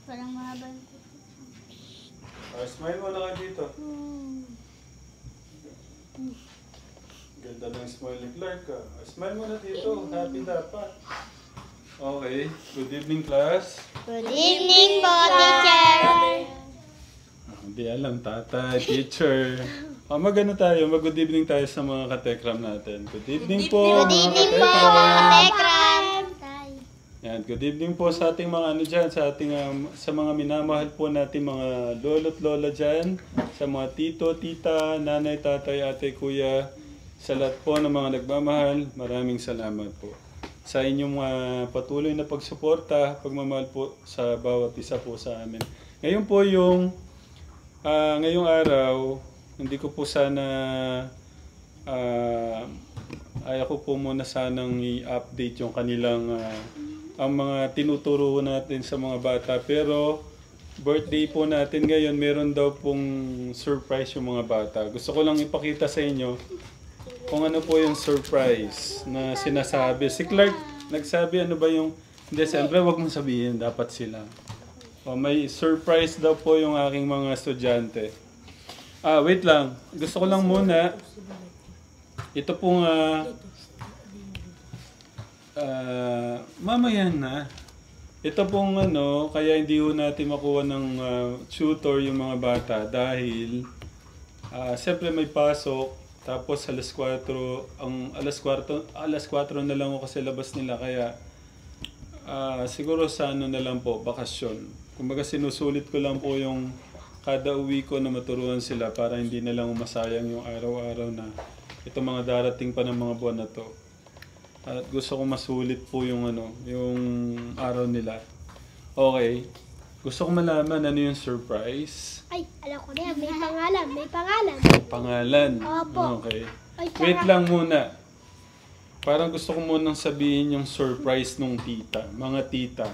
Parang mahaba yung puso. Smile mo na ka dito. Ganda ng smile ni Clark ka. Smile mo na dito. Happy dapat. Okay. Good evening, class. Good evening po, teacher! Hindi alam, tatay, teacher. Mag-ano tayo, mag-good evening tayo sa mga katekram natin. Good evening po, Good mga evening po, katekram. katekram! Yan, good evening po sa ating mga ano dyan, sa ating sa mga minamahal po natin mga lolo't lola dyan, sa mga tito, tita, nanay, tatay, ate, kuya, sa lahat po ng mga nagmamahal, maraming salamat po. Sa inyong patuloy na pagsuporta, pagmamahal po sa bawat isa po sa amin. Ngayon po yung, ngayong araw, hindi ko po sana, ayaw ko po muna sanang i-update yung kanilang, ang mga tinuturo natin sa mga bata. Pero, birthday po natin ngayon, meron daw pong surprise yung mga bata. Gusto ko lang ipakita sa inyo kung ano po yung surprise na sinasabi. Si Clark, nagsabi ano ba yung... Hindi, siyempre wag mong sabihin, dapat sila. May surprise daw po yung aking mga estudyante. Wait lang. Gusto ko lang muna, ito pong... mamaya na. Ito pong ano, kaya hindi ho natin makuha ng tutor yung mga bata dahil siyempre may pasok, tapos alas 4, alas 4 na lang ako kasi labas nila, kaya siguro sa ano na lang po, bakasyon. Kumbaga sinusulit ko lang po yung kada uwi ko na maturuan sila para hindi na lang masayang yung araw-araw na itong mga darating pa ng mga buwan na to. At gusto ko masulit po yung ano, yung araw nila. Okay. Gusto ko malaman ano yung surprise. Ay, alam ko na yan. May pangalan. May pangalan. Pangalan. Opo. Okay. Ay, Wait lang muna. Parang gusto ko munang sabihin yung surprise nung tita. Mga tita.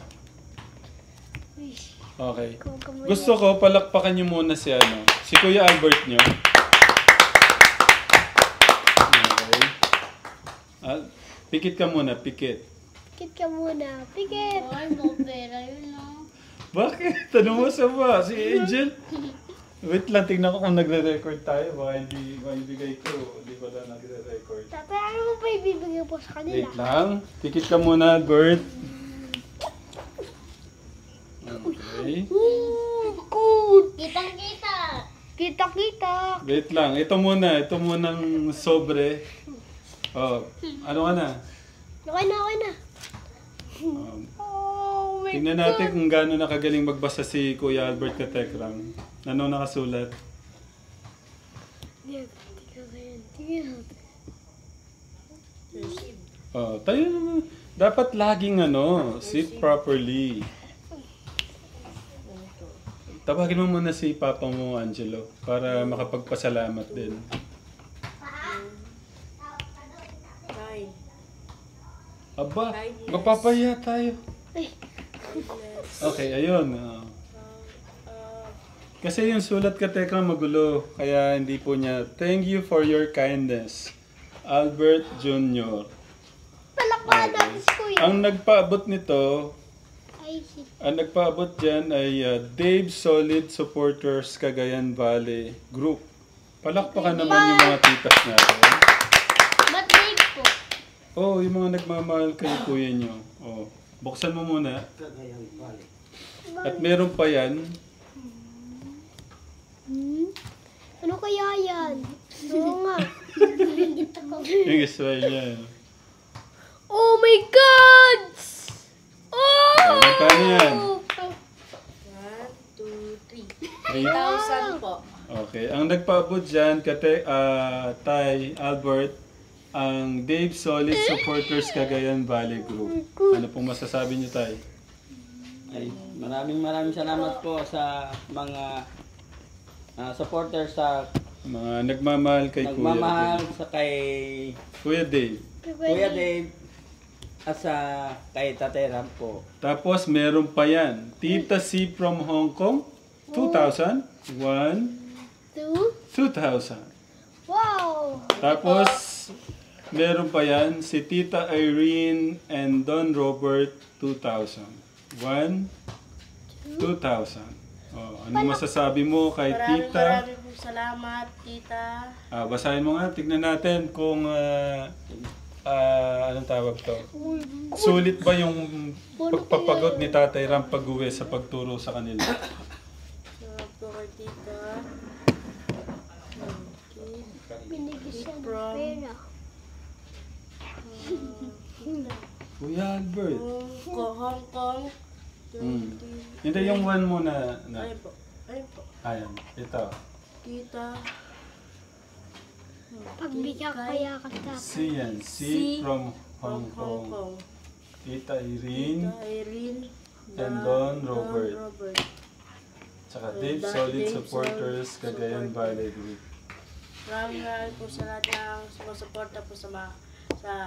Okay. Gusto ko palakpakan niyo muna si ano, si Kuya Albert niyo. Okay. Pikit ka muna, pikit. Pikit ka muna. Pikit. Ay, no pera yun no. Bakit? Tanong mo sa ba? Si Angel? Wait lang, tingnan ko kung nagre-record tayo. Baka hindi maibigay ko. Hindi ko na nagre-record. Tatay, ano mo pa ibibigay po sa kanila? Wait lang. Pikit ka muna, Albert. Okay. Good. Kitang-kita. Kita-kita. Wait lang. Ito muna. Ito munang sobre. Oh, ano ka na? Okay na, okay na. Oh my Tingnan natin kung gaano nakagaling magbasa si Kuya Albert Katekram. Ano nakasulat? Tingnan. Oh, tayo naman. Dapat laging ano, sit properly. Tawagin mo muna si Papa mo, Angelo, para makapagpasalamat din. Aba, magpapaya tayo. Okay, ayun. Kasi yung sulat ka Tekram magulo, kaya hindi po niya. Thank you for your kindness, Albert Jr. Palakpakan natin si Kuya. Ang nagpaabot nito, Ay, si... ang nagpaabot dyan ay Dave Solid Supporters Cagayan Valley Group. Palakpakan naman yung mga titas natin. Ba't Dave po? Oh, yung mga nagmamahal kay kuya nyo. Oh, buksan mo muna. At meron pa yan. Ano kaya yan? Oo nga. Yung smile niya. Oh my God! Oh! Okay, magkano yan? 1, 2, 3. 3,000 po. Okay, ang nagpaabot dyan, Tay, Albert, ang Dave Solid Supporters Cagayan Valley Group. Ano pong masasabi niyo, Tay? Ay, maraming salamat po sa mga supporters sa Mga nagmamahal kay nagmamahal Kuya. sa kay Kuya Dave. Kuya Dave at sa kay Tatay Ram po. Tapos meron pa yan. Tita C from Hong Kong, 2,000. 1, 2,000. Wow! Tapos, meron pa yan, si Tita Irene and Don Robert, 2,000. 1, 2,000. Oh, anong masasabi mo kay Maraming tita? pong salamat, tita. Basahin mo nga, tignan natin kung anong tawag to. Sulit ba yung pagpapagod ni Tatay Ram pag-uwi sa pagturo sa kanila? Salamat po kay tita. Binigyan siya ng From- pera. Kuya Albert. Hong Kong. Hindi yung one mo na. Ayun po. Ayun po. Ayan, ito. Tita. Pagbigyan kaya ka tatay. Si yan. Si from Hong Kong. Tita Irene. Tita Irene. And Don Robert. Robert. Tsaka Dave, solid supporters, Cagayan Valley Group. Maraming po sa lahat ng sumusuporta po sa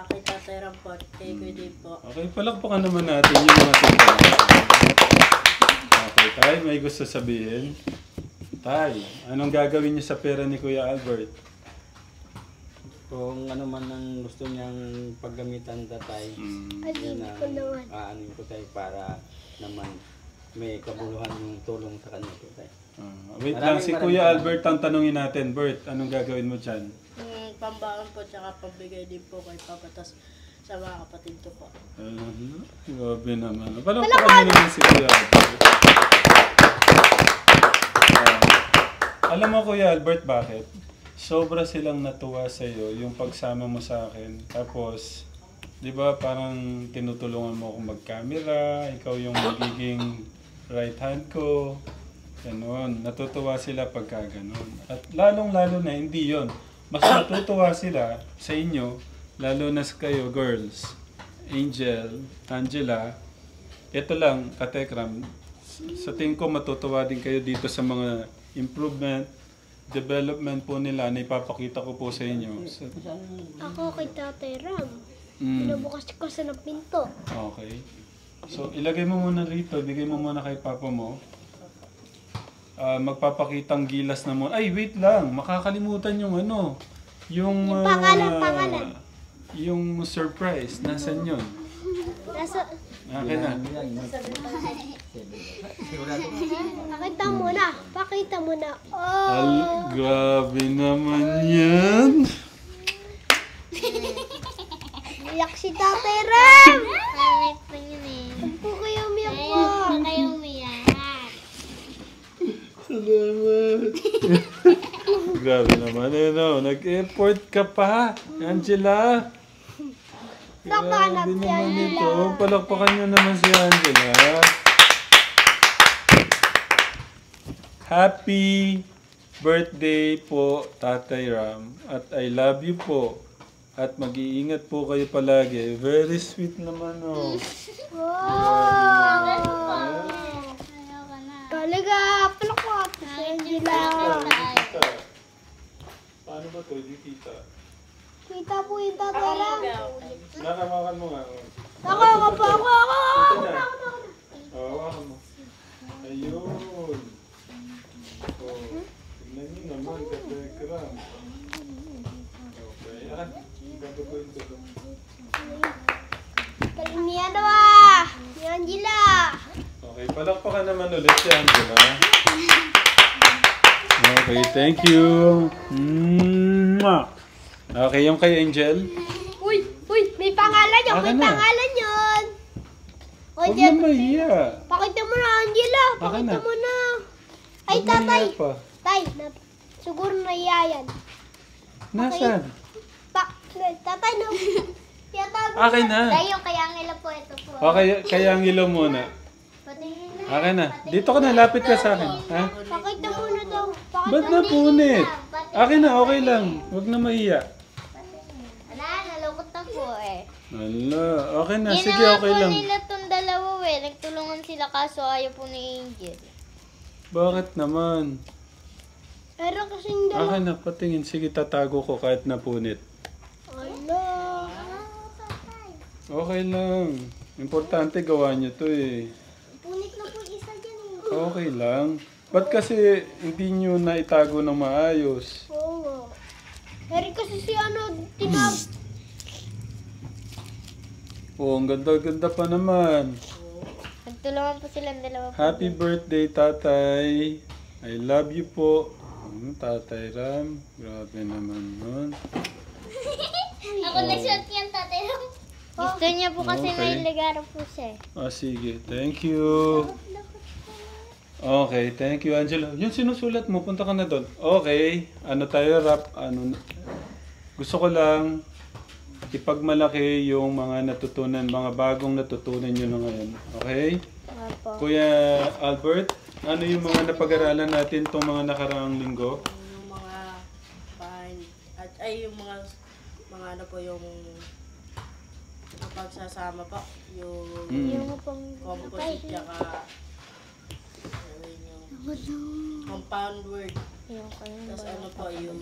kay Tatay Ram po at kay Kuya Dave po. Okay, palakpakan naman natin yung mga tita. Okay, Tay, may gusto sabihin? Tay, anong gagawin niyo sa pera ni Kuya Albert? Kung ano man ang gusto niyang paggamitan tatay, Alin yan ko naman. aanin ko tayo para naman may kabuluhan yung tulong sa kanya tatay. Wait lang, si Kuya Albert ang tanungin natin. Bert, anong gagawin mo dyan? Yung pambaon po tsaka pambigay din po kay Papa tas sa mga kapatid ko po. Grabe naman. Palakpakan niyo naman si Kuya Albert. Alam mo Kuya Albert, bakit? Sobra silang natuwa sa iyo yung pagsama mo sa akin. Tapos, di ba parang tinutulungan mo akong mag-camera, ikaw yung magiging right hand ko. Ganon. Natutuwa sila pagka ganon. At lalong-lalo na, hindi yon. Mas natutuwa sila sa inyo, lalo na sa kayo, girls. Angel, Angela. Ito lang, Katekram. Sa tingin ko, matutuwa din kayo dito sa mga improvement, development po nila na ipapakita ko po sa inyo. Ako kay Tatay Ram. Mm. Pinubukas ko sa ng pinto. Okay. So, ilagay mo muna rito. Bigay mo muna kay Papa mo. Magpapakitang gilas na muna. Ay, wait lang. Makakalimutan yung ano. Yung pangalan. Yung surprise. Nasaan yun? Nasa... Akin na. Pakita mo na. Pakita mo na. Oh! Grabe naman yan. Iyak si Tatay Ram! Pangit pa yun eh. Saan po kayo umiyak po? Ayun pa kayo umiyak. Salamat. Grabe naman. Nag-effort ka pa, Angela. Nakahanap Grabe si naman Angela. ito. Palakpakan nyo naman si Angela. Happy birthday po, Tatay Ram. At I love you po. At mag-iingat po kayo palagi. Very sweet naman, oh. Wow! Ayaw ka na. Talaga, palakpak si Angela. Paano ba ito? Hindi kita. Kita po yung Tatay Ram. Nakawakan mo nga. Ako. Ito na. Hawakan mo. Ayun. Oh, tignan nyo naman, Katekram. Okay, gagawin ko ito. Galing ni ni Angela. Okay, palakpakan naman ulit si Angela. Okay, thank you. Mwah! Okay, yung kay Angel. Uy, may pangalan yun, Akin may na. pangalan yun. Huwag na mahiya. Pakita mo na, Angela. Akin Pakita na. mo na. Ay, Huwag tatay. mahiya pa. Tay, siguro naiya yan. Nasaan? Tatay, no. Akin na. Tayo kay Angela po ito po. Okay, kaya ang ilaw muna. Patingin na. Akin na. Dito ka na, lapit ka sa akin. Ha? Pakita mo na daw. Ba't napunit? Akin na, okay lang. Huwag na mahiya. Wala, nalungkot na po eh. Ala, okay na. Sige, Ginawa okay po lang. nila tong dalawa eh. Nagtulungan sila kaso ayaw po ni Angel. Bakit naman? Pero kasing dalawa. Akin na, patingin. Sige, tatago ko kahit napunit. Ala. Okay lang. Importante gawa niyo to eh. Punit na po isa dyan eh. Okay lang. Ba't kasi hindi niyo naitago ng maayos? Oo nga. Pero kasi si Oh, ang ganda-ganda pa naman. Nagtulungan po silang dalawa po. Happy birthday, tatay. I love you po. Tatay Ram. Grabe naman nun. Ako nagsuot yan, Tatay Ram. Gusto niya po kasi Okay. may ligaro po siya. Sige. Thank you. Okay, thank you, Angelo. Yung sinusulat mo, punta ka na doon. Okay. Ano tayo, rap? Gusto ko lang ipagmalaki yung mga natutunan, mga bagong natutunan nyo na ngayon. Okay? Opo. Kuya Albert, ano yung mga napag-aralan natin itong mga nakaraang linggo? Yung mga bahay, at ay yung mga ano po yung pagsasama po. Yung Yung pong composite tsaka ano yung compound word. yung kanyang Tapos ano po yung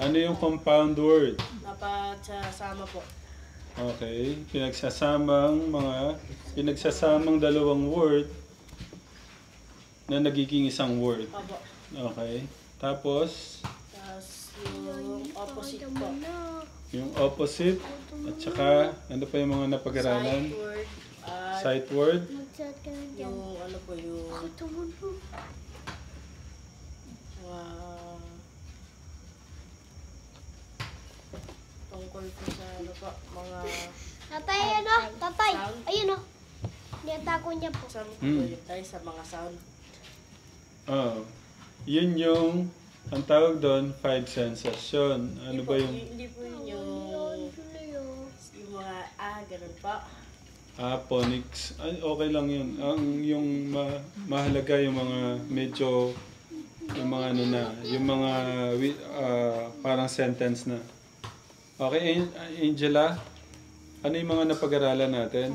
Ano yung compound word? napagsasama po. Okay, pinagsasamang dalawang word na nagiging isang word. Opo. Okay. Tapos, Tapos yung opposite po. yung opposite, at saka, ano pa yung mga napag-aralan? Sight word. At Sight word. Magsuot ka na dyan. yung ano po yung Ito mo po. tungkol po sa ano po, mga Tatay, ano? Tatay, ayun o. Niyatako niya po. sound po yun tayo sa mga sound. Yun yung, ang tawag doon, five senses yun. Ano ba yung Hindi po yun yung mga ganun po. phonics? Ay, okay lang yun. Yung mahalaga yung mga medyo, yung mga ano na, yung mga parang sentence na. Okay, Angela, ano yung mga napag-aralan natin?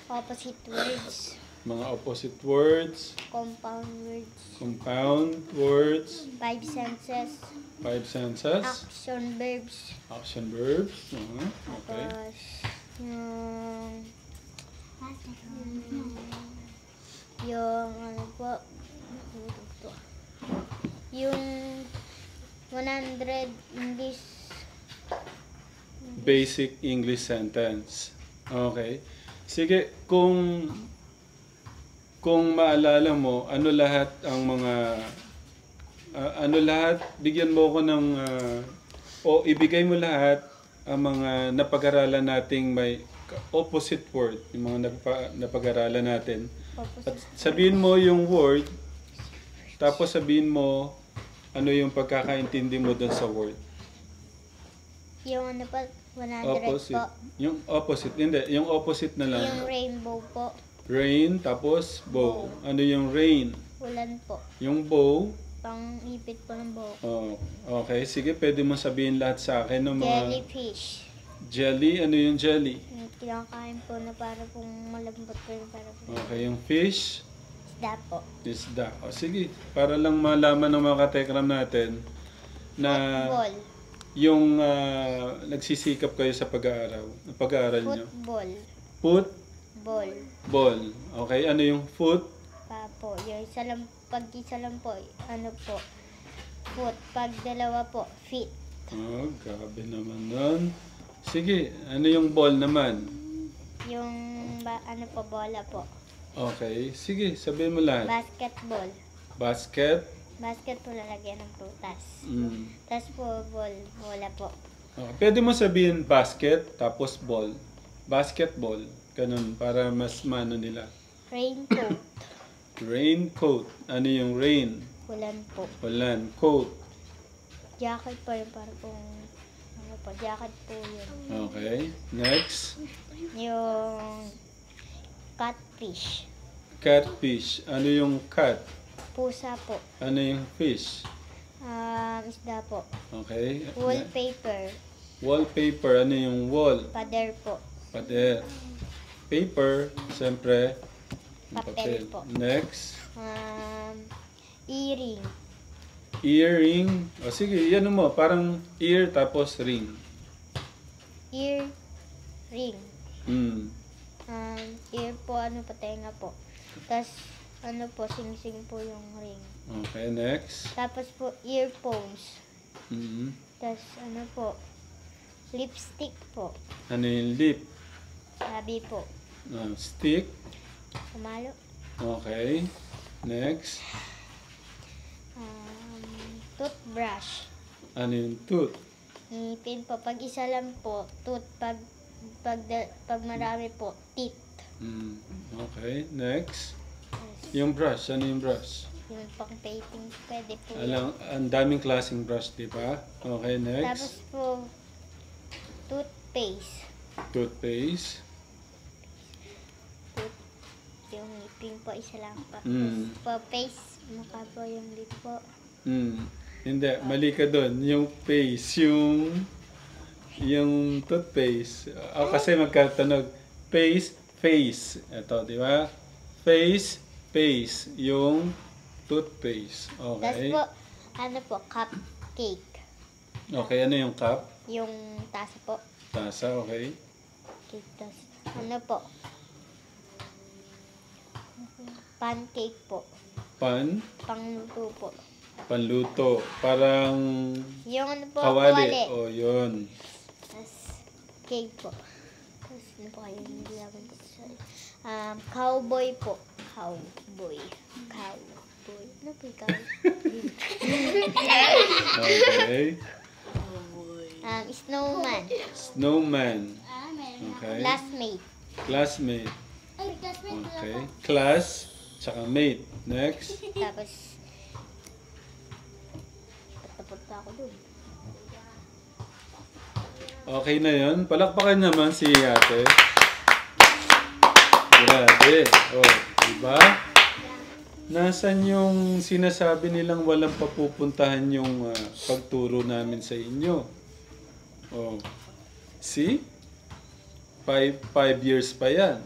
opposite words, Mga opposite words, compound words, compound words, five senses, five senses, action verbs, action verbs. Okay. tapos yung ano po, yung 100 English. Basic English sentence. Okay. Sige, kung maalala mo, ano lahat ang mga bigyan mo ko ng o ibigay mo lahat ang mga napag-aralan nating may opposite word, yung mga napag-aralan natin. At sabihin mo yung word, tapos sabihin mo ano yung pagkakaintindi mo doon sa word. Yung ano po, 100 Opposite. po. Yung opposite. Hindi, yung opposite na lang. Yung rainbow po, Rain, tapos bow. Ano yung rain? ulan po. Yung bow. Pang-ipit po ng buhok. Oh, okay, sige, pwede mo sabihin lahat sa akin ng mga... Jellyfish. Jelly, ano yung jelly? Yung kinakain po na para pong malambot po yung para pong Okay, yung fish, isda po. isda. O sige, para lang malaman ng mga katekram natin na Ball. yung nagsisikap kayo sa pag-aaral nyo. Football. Foot, Ball. ball. Okay, ano yung foot? Pa po. Yung isa lang, pag isa lang po, ano po, foot. Pag dalawa po, feet. Oh, grabe naman nun. Sige, ano yung ball naman? Yung, ano po, bola po. Okay, sige, sabihin mo lahat. Basketball. Basket. Basket po lalagyan ng prutas. Mm. Tapos po, bola po. Okay, pwede mo sabihin basket, tapos ball. Basketball. Ganun, para mas mano nila. Raincoat. Raincoat. Ano yung rain? Ulan po. Ulan. Coat. Jacket po yung para pong, ano po, jacket po yun. Okay. Next. Yung catfish. Catfish. Ano yung cat? Pusa po. Ano yung fish? Isda po. Okay. Wallpaper. Wallpaper. Ano yung wall? Pader po. Pader. Paper. Siyempre. Papel po. Next. Earring. Earring. O sige, yan mo. Parang ear tapos ring. Ear ring. Mm. Ear po, ano pa, tenga po. Tapos, ano po, sing-sing po yung ring. Okay, next. Tapos po, earphones. Mm. Tapos, ano po, lipstick po. Ano yung lip? Sabi po. Stick. Pamalo. Okay. Next. Toothbrush. Ano yung tooth? Ngipin po. Pag isa lang po, tooth. Pag marami po, teeth. Okay. Next. Yung brush. Ano yung brush? Yung pang painting, pwede po. Ang daming klaseng brush, di ba? Okay, Tapos next. po, toothpaste. Toothpaste. Yung ngipin po, isa lang po. Mm. Po, face. Mukha po yung lip po. Hindi, mali ka doon. Yung paste, yung toothpaste. Kasi magkatanog. Paste, face. Ito, di ba? Face, paste. Yung toothpaste. Tapos Okay. po, ano po, cupcake. Okay, ano yung cup? Yung tasa po. Tasa, okay. Cake tas. Ano po? Pancake po. Pangluto po. Panluto. Parang Yung ano po, kawali. kawali. O, yun. Tapos, cake po. Tapos, ano po kayo yung nilaban po? Sorry. Cowboy po. Cowboy. Ano po yung cowboy? Okay. Snowman. Snowman. Okay. Classmate. Classmate. Ay, classmate pala Okay. Class, tsaka mate. Next. Tapos, patapot pa ako dun. Okay na yun. Palakpakan naman si ate. Grabe. Oh, diba? Nasaan yung sinasabi nilang walang papupuntahan yung pagturo namin sa inyo? Oh. See? 5 years pa yan.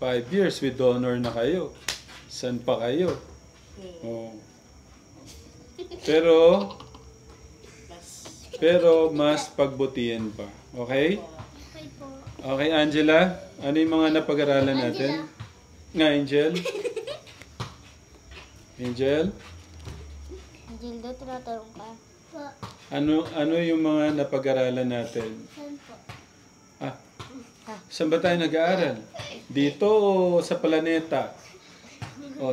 5 years with honor na kayo. San pa kayo? Oh. Pero mas pagbutihan pa. Okay? Okay po. Okay, Angela? Ano yung mga napag-aralan natin? Nga, Angel? Angel? Gildo, tinatanong ka. Po. Ano yung mga napag-aralan natin? Saan po? Saan ba tayo nag-aaral? Dito o sa planeta? O,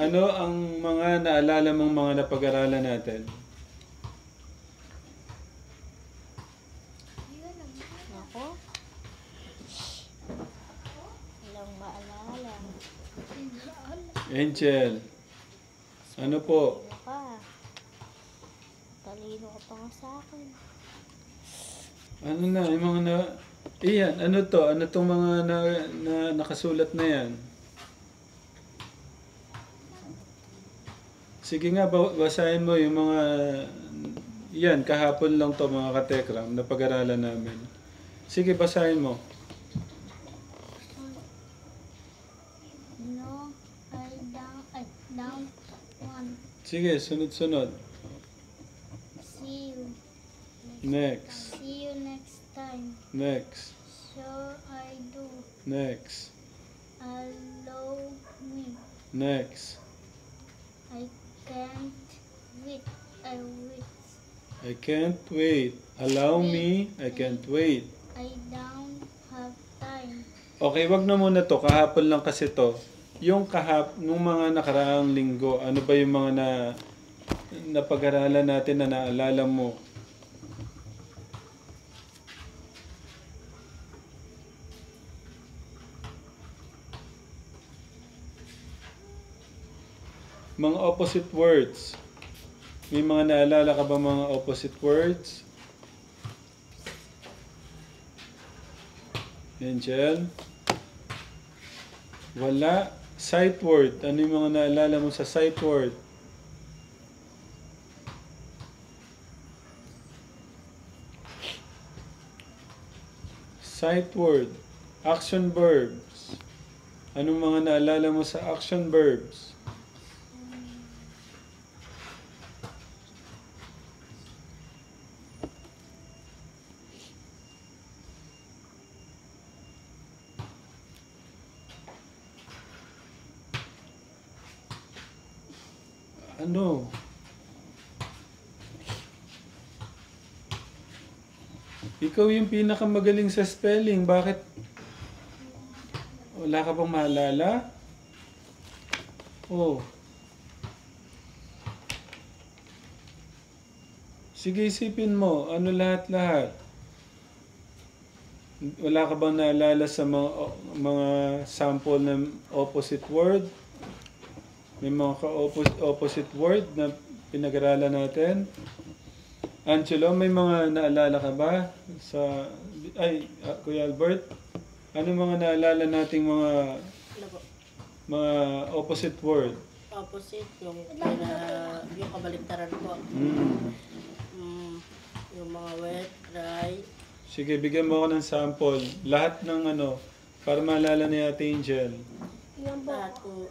ano ang mga naalala mong mga napag-aralan natin? Ako? Walang maalala. Angel? Ano po? Ano ka? Talino ka pa nga sa akin. Ano na, yung mga na... Iyan, ano to? Ano tong mga na nakasulat na yan? Sige nga, basahin mo yung mga... Yan, kahapon lang to mga katekram, napag-aralan namin. Sige, basahin mo. No, down one. Sige, sunod-sunod. See you. Next. See you next time. Next. Sure I do. Next. Allow me. Next. I can't wait. I can't wait. Allow me. I can't wait. I don't have time. Okay, wag na muna to. Kahapon lang kasi to. Yung nung mga nakaraang linggo, ano ba yung mga napag-aralan natin na naalala mo? Mga opposite words. May mga naalala ka ba mga opposite words? Angel? Wala. Sight word. Ano yung mga naalala mo sa sight word? Sight word. Action verbs. Anong mga naalala mo sa action verbs? Ano? Ikaw yung pinakamagaling sa spelling. Bakit? Wala ka bang maalala? Oh. Sige, isipin mo. Ano lahat-lahat? Wala ka bang naalala sa mga sample ng opposite word? May mga opposite word na pinag-aralan natin? Angelo, may mga naalala ka ba? Kuya Albert? Ano mga naalala nating Ano po? mga opposite word? Opposite, yung kabaliktaran po. Yung mga wet, dry. Sige, bigyan mo ako ng sample. Lahat ng para maalala ni Ate Angel. Yan po.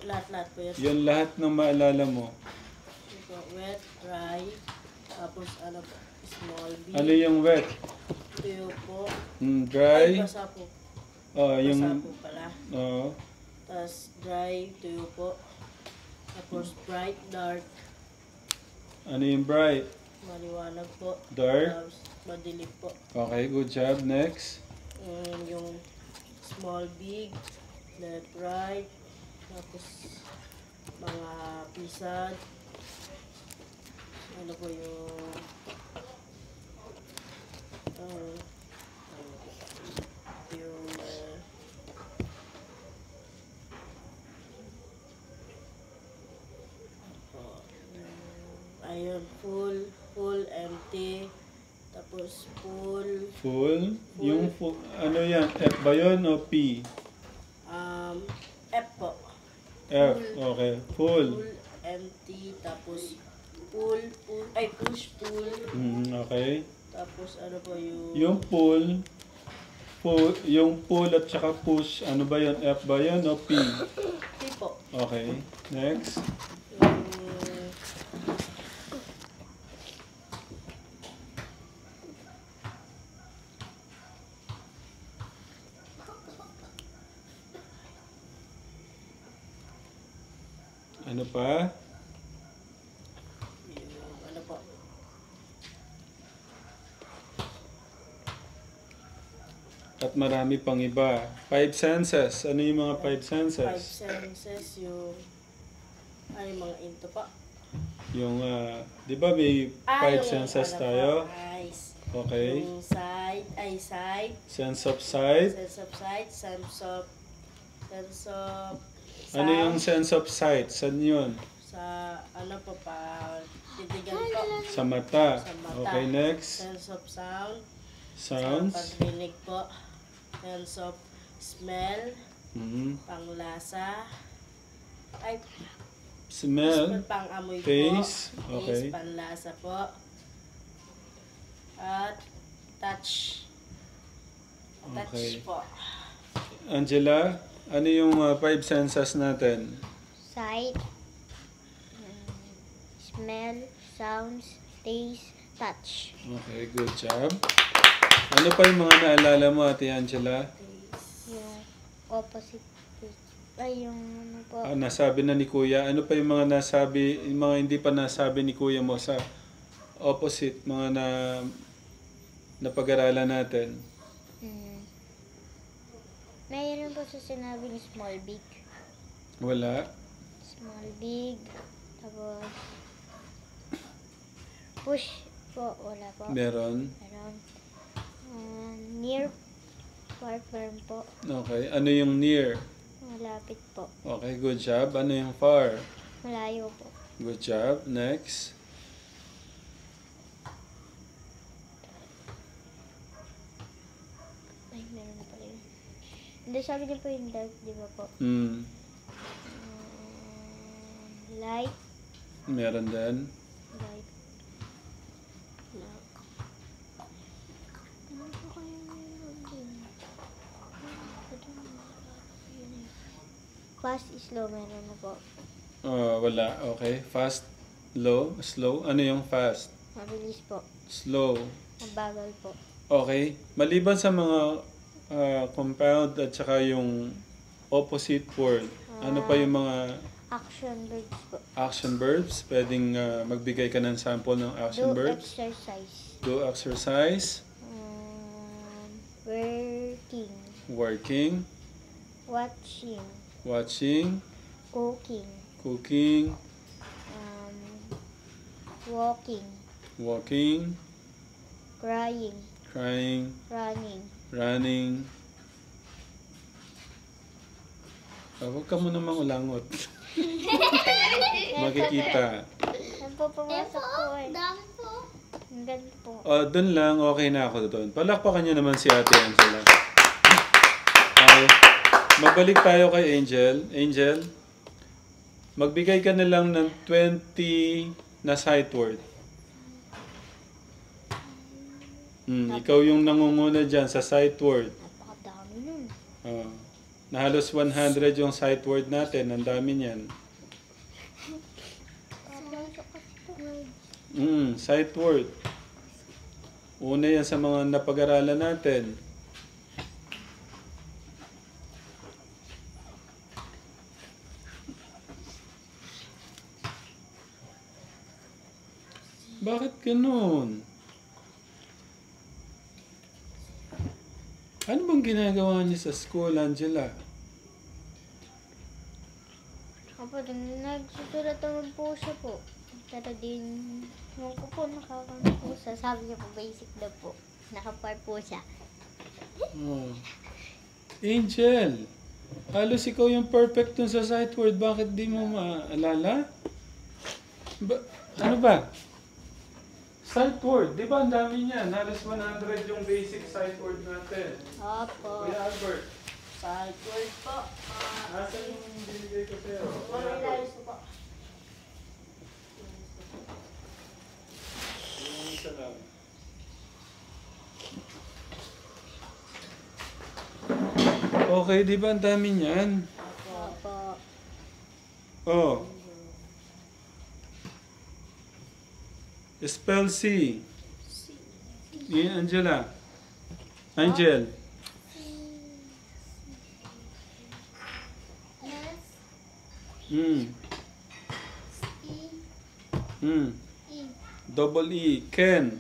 Lahat po yun. Yun lahat ng maalala mo. Yung po, wet, dry. Tapos ano po, small b. Ano yung wet? Tuyo po. Dry? Ay, basa po. Oh, Basa yung... po pala. Oh. Tapos dry, tuyo po. Tapos bright, dark. Ano yung bright? Maliwanag po. Dark? Tapos madilim po. Okay, good job. Next. Yung small, big, left, right. Tapos mga pisad. Ano po yung ayun, full, empty, tapos full, Full? Yung full, ano yan? F ba yun o P? F po. F, okay. Full. Full, empty, tapos push, pull, Okay. tapos ano po yung Yung pull, yung pull at saka push, ano ba yun? F ba yun o P? P po. Okay. Next. Yung Ano pa? ano po, At marami pang iba. 5 senses. Ano yung mga 5 five senses? senses, yung ay mga into po. Yung, di ba may 5 senses ano tayo? po, eyes. Okay. Yung sight, Sense of sight. sense of sight, sense of sound. Ano yung sense of sight? Saan yun? Sa ano po pa, titigan po. Sa mata. Sa mata. Okay, next. Sense of sound. Sounds. Sa pagdinig po. Sense of smell. Panglasa. Ay, Smell. pang-amoy po. Taste. Okay. Taste, panlasa po. At touch. Touch Okay. po. Angela, ano yung 5 senses natin? Sight, smell, sounds, taste, touch. Okay, good job. Ano pa yung mga naalala mo, Ate Angela? Yung opposite. Ay, yung ano po. Nasabi na ni Kuya. Ano pa yung mga nasabi, yung mga hindi pa nasabi ni Kuya mo sa opposite, mga napag-aralan natin? Mayroon po sa sinabing small, big. Wala? Small, big. Tapos, push po. Wala po. Meron. Meron. Near, far, firm po. Okay. Ano yung near? Malapit po. Okay, good job. Ano yung far? Malayo po. Good job. Next. Ay, meron pala yun. Hindi, sabi niyo po yung dark, di ba po? Light. Meron din. Light. Black. Ano po kaya meron din? Fast, slow, meron na po. Wala. Okay. Fast, low, slow. Ano yung fast? Mabilis po. Slow. Mabagal po. Okay. Maliban sa mga compound at saka yung opposite word, ano pa yung mga Action verbs po. action verbs? Pwedeng magbigay ka ng sample ng action Do verbs. exercise. Do exercise. Working. Working. Watching. Watching. Cooking. Cooking. Walking. Walking. Crying. Crying. Running. Running. Huwag ka mo namang ulangot. Makikita. Yan po pumasok po eh. Dami po. Ang ganda po. Doon lang, okay na ako doon. Palakpakan niyo naman si Ate Angela. Okay. Magbalik tayo kay Angel. Angel, magbigay ka na lang ng 20 na sight word. Ikaw yung nangunguna dyan sa sight word. Napakadami nun. Na halos 100 yung sight word natin. Ang dami niyan. Sight word. Una yan sa mga napag-aralan natin. Bakit ganun? Ano bang ginagawa niya sa school, Angela? Opo, nagsusulat naman po siya po. Pero din, nung ko po nakakano po siya, sabi niya po basic na po. Nakapar po siya. Angel, halos ikaw yung perfect dun sa sight word. Bakit di mo maalala? Ano ba? Sight word, di ba ang dami niyan? Halos 100 yung basic sight word natin. Opo. Kuya Albert, Sight word po. asan yung binigay ko sa'yo? Mga ilayos po. Yung isa lang. Okay, di ba ang dami niyan? Opo. Oh. Spell C. Angela. Angel. Double E. Ken.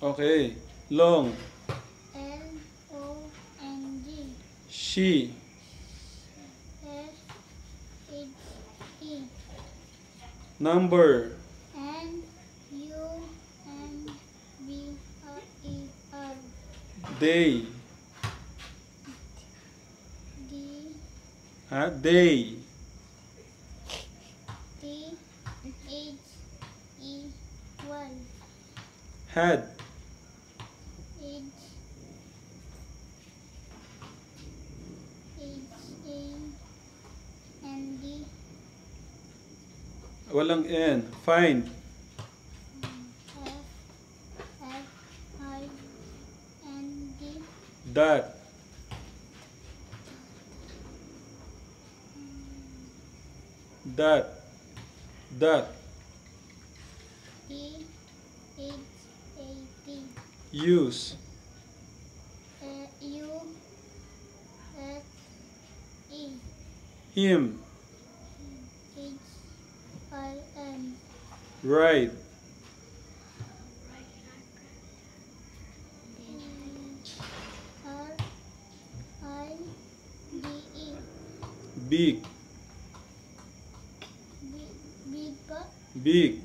Okay. Long. She. Number. Day. Day. Head. Walang N. Find. Dot. Dot. Dot. Use. Him. Right. Big. Big.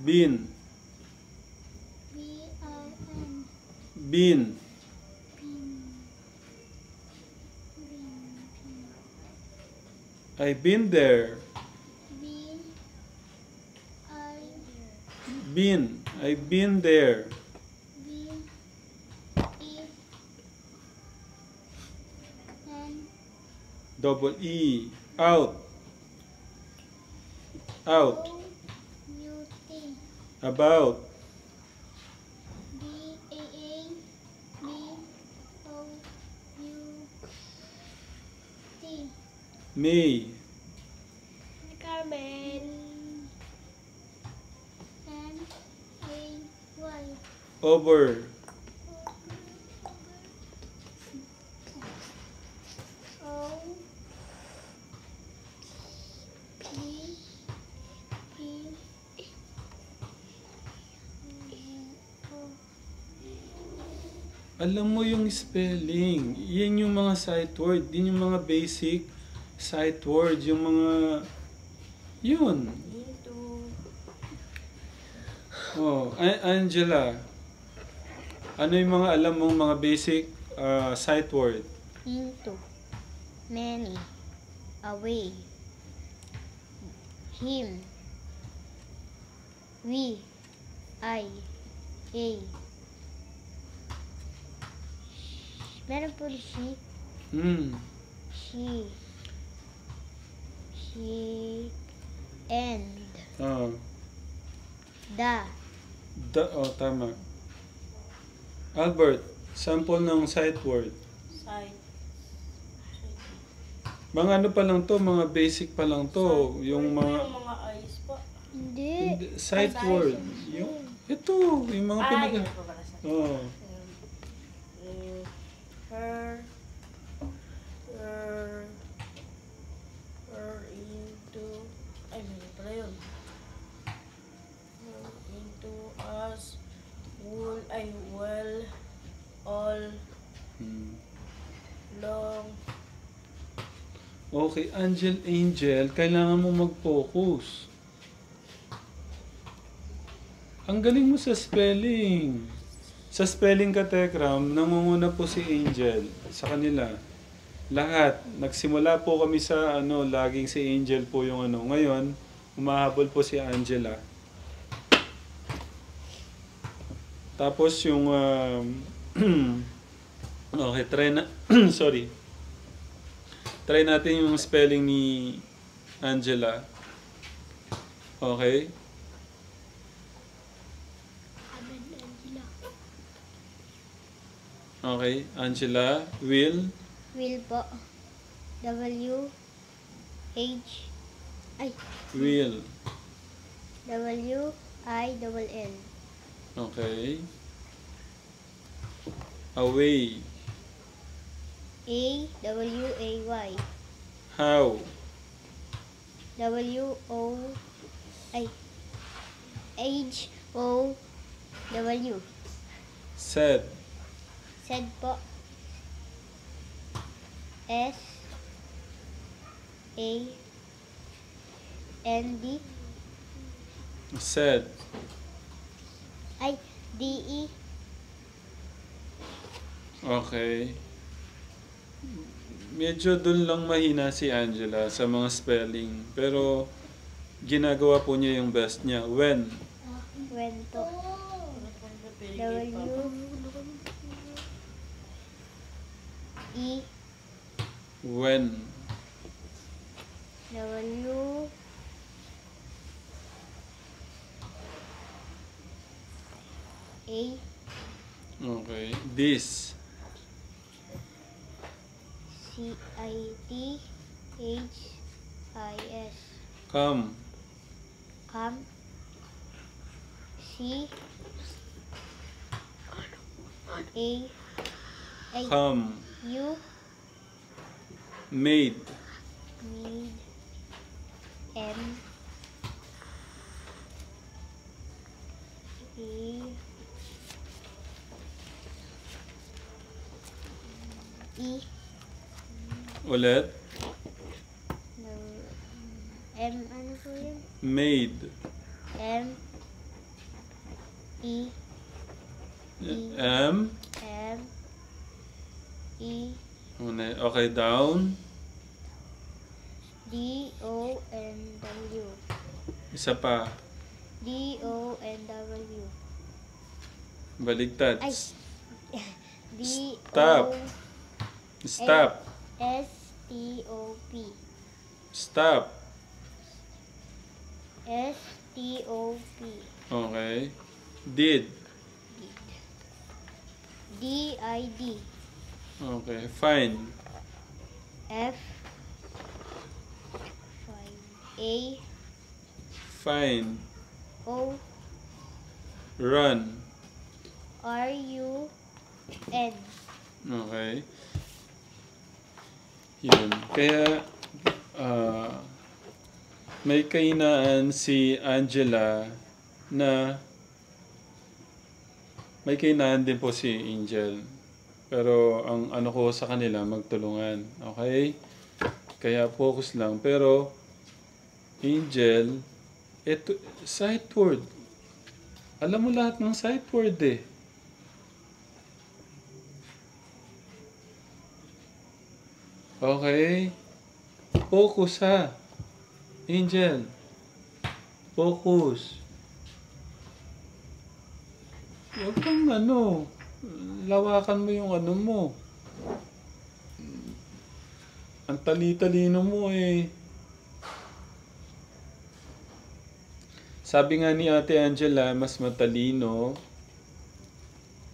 Bin. Bin. I've been there. Been. I've been there. Double E. Out. Out. About. Me. Carmen. Over. alam mo yung spelling. Yan yung mga sight word. Din yung mga basic sight word. Yung mga... Yun. Into. Oh, Angela. Ano yung mga alam mong mga basic sight word? Into. Many. Away. Him. We. I. A. Meron po she. She. She. And. Oh. The. Oh, tama. Albert, sample ng sight word. Side. Mga ano pa lang to, mga basic pa lang to. Yung mga Yung mga eyes po. Hindi. sight Ay, word. Ito, yung mga Ay, pinag... yun po pala sa... Oh. Her into... Ay, meron pala yun. Her into us. Wool. Ay, well. All. Long. Okay, Angel, kailangan mo mag-focus. Ang galing mo sa spelling. Sa spelling ka, Tekram, nangunguna po si Angel sa kanila. Lahat. Nagsimula po kami sa laging si Angel po yung Ngayon, humahabol po si Angela. Tapos yung... okay, try na... sorry. Try natin yung spelling ni Angela. Okay? Okay, Angela, Will. Will po. W. H. Ay. Will. W. I. Double L. Okay. Away. A. W. A. Y. How. W. O. Ay. H. O. W. Said. Said po. S. A. N. D. Said. Ay. D. E. Okay. Medyo dun lang mahina si Angela sa mga spelling. Pero ginagawa po niya yung best niya. When. When po. W. E. When. W. A. Okay. This. C. I. T. H. I. S. Come. Come. C. A. A. Come. U. Made. Made. M. E. E. Ulit. No. M. Ano po yun? Made. M. E. M. M. E. Okay, down. D. O. N. W. Isa pa. D. O. N. W. Baligtad. Ay. D. Stop. O. Stop. S. T. O. P. Stop. S. T. O. P. Okay. Did. D. I. D. Okay. Fine. F. Fine. A. Fine. O. Run. R. U. N. Okay. Yun. Kaya, may kahinaan si Angela na may kahinaan din po si Angel. Pero ang ano ko sa kanila, magtulungan. Okay? Kaya focus lang. Pero, Angel, ito, sight word. Alam mo lahat ng sight word eh. Okay? Focus ha. Angel. Focus. Huwag kang lawakan mo yung ano mo. Ang tali-talino mo eh. Sabi nga ni Ate Angela, mas matalino.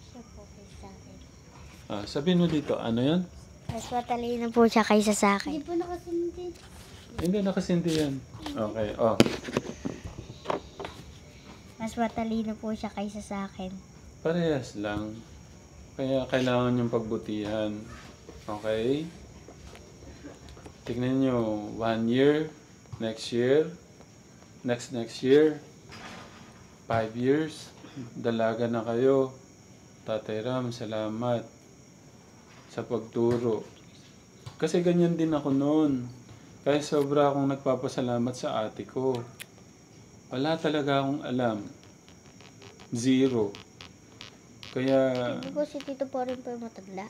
Siya po kaysa akin. Sabihin mo dito, ano yan? Mas matalino po siya kaysa sa akin. Hindi po nakasindi. Hindi, nakasindi yan. Okay, oh. Mas matalino po siya kaysa sa akin. Parehas lang. Kaya kailangan yung pagbutihan. Okay? Tignan nyo, 1 year, next year, next year, 5 years, dalaga na kayo. Tatay Ram, salamat sa pagturo. Kasi ganyan din ako noon. Kaya sobra akong nagpapasalamat sa ate ko. Wala talaga akong alam. Zero. Kaya... Hindi ko si Tito po rin po matanda.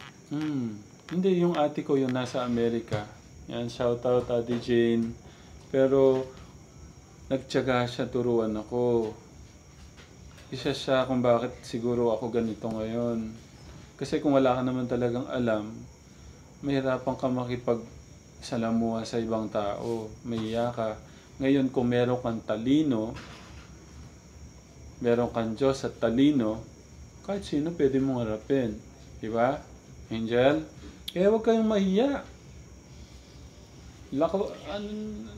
Hindi, yung ate ko yung nasa Amerika. Yan, shoutout Ate Jane. Pero, nagtiyaga siya, turuan ako. Isa siya kung bakit siguro ako ganito ngayon. Kasi kung wala ka naman talagang alam, mahirapan ka makipagsalamuha sa ibang tao. Mahiya ka. Ngayon, kung meron kang talino, meron kang Diyos at talino, kahit sino pwede mong harapin. Diba? Angel? Kaya huwag kayong mahiya.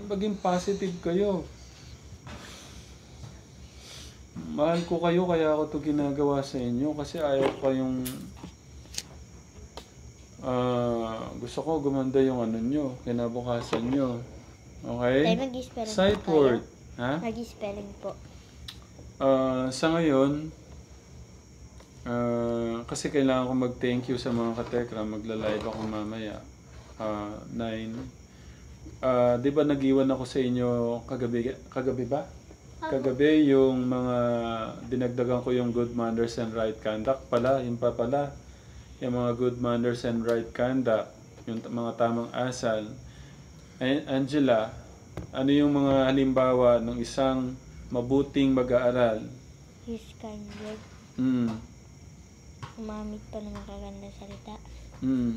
Maging positive kayo. Mahal ko kayo, kaya ako ito ginagawa sa inyo. Kasi ayaw ko kayong... gusto ko gumanda yung nyo, kinabukasan nyo. Okay? Tayo mag-spelling Sight po kayo. word. Ha? Mag-spelling po. Sa ngayon, kasi kailangan ko mag-thank you sa mga katekra. Magla-live ako mamaya. 9. Di ba nag-iwan ako sa inyo kagabi ba? Kagabi yung mga dinagdagan ko yung good manners and right conduct pala. Yung pa pala. Yung mga good manners and right conduct. Yung mga tamang asal. Angela, ano yung mga halimbawa ng isang mabuting mag-aaral? His kind word. Mm. Umamit pa ng magagandang salita. Mm.